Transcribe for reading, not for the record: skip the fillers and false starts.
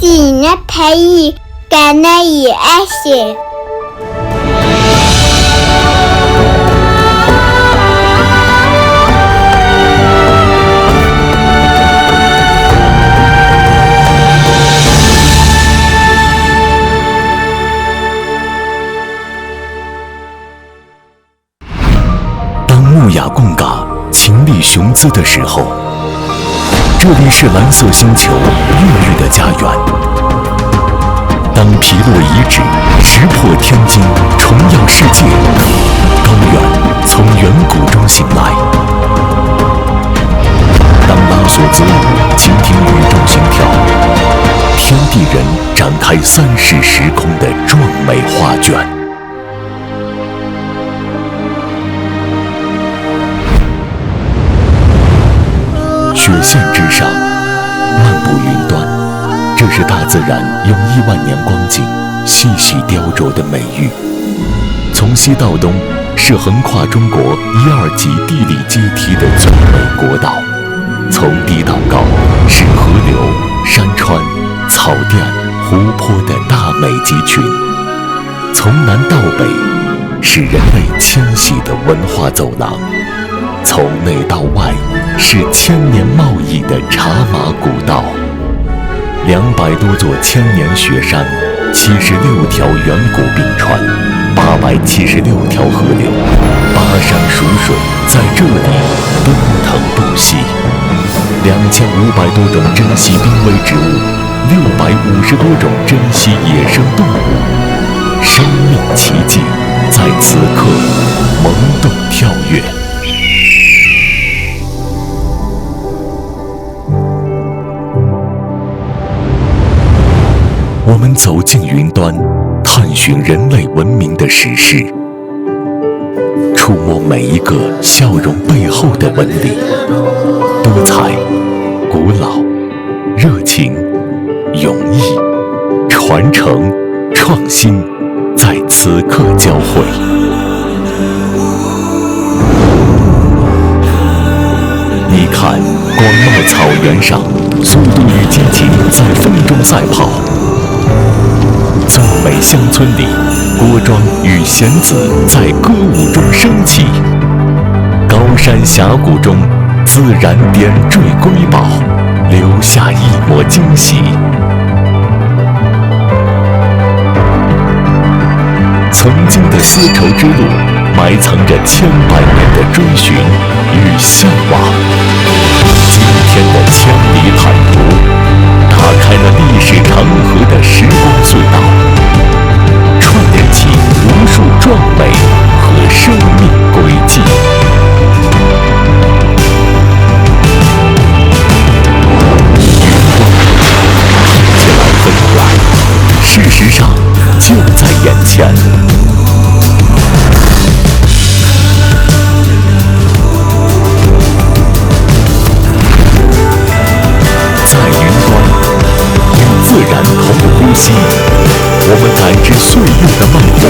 己呢陪伊干那伊爱些。木雅贡嘎情力雄姿的时候，这里是蓝色星球孕育的家园。当皮洛遗址石破天惊，重耀世界，高原从远古中醒来。当拉索兹舞倾听宇宙心跳，天地人展开三世时空的壮美画卷。雪线之上，漫步云端，这是大自然用1万年光景细细雕琢的美玉。从西到东，是横跨中国1、2级地理阶梯的最美国岛；从低到高，是河流、山川、草甸、湖泊的大美集群；从南到北，是人类迁徙的文化走廊；从内到外，是千年贸易的茶马古道，200多座千年雪山，76条远古冰川，876条河流，巴山蜀水在这里奔腾不息，2500多种珍稀濒危植物，650多种珍稀野生动物，生命奇迹在此刻萌动跳跃。我们走进云端，探寻人类文明的史诗，触摸每一个笑容背后的纹理，多彩、古老、热情、勇毅、传承、创新，在此刻交汇。你看，广袤草原上，速度与激情在风中赛跑。赞美乡村里，郭庄与弦子在歌舞中升起；高山峡谷中，自然点缀瑰宝，留下一抹惊喜。曾经的丝绸之路，埋藏着千百年的追寻与向往。今天的千里坦途，打开了历史长河的时光隧道，串联起无数壮美和生命轨迹。云端看起来很远，事实上就在眼前。自然同呼吸，我们感知岁月的脉搏，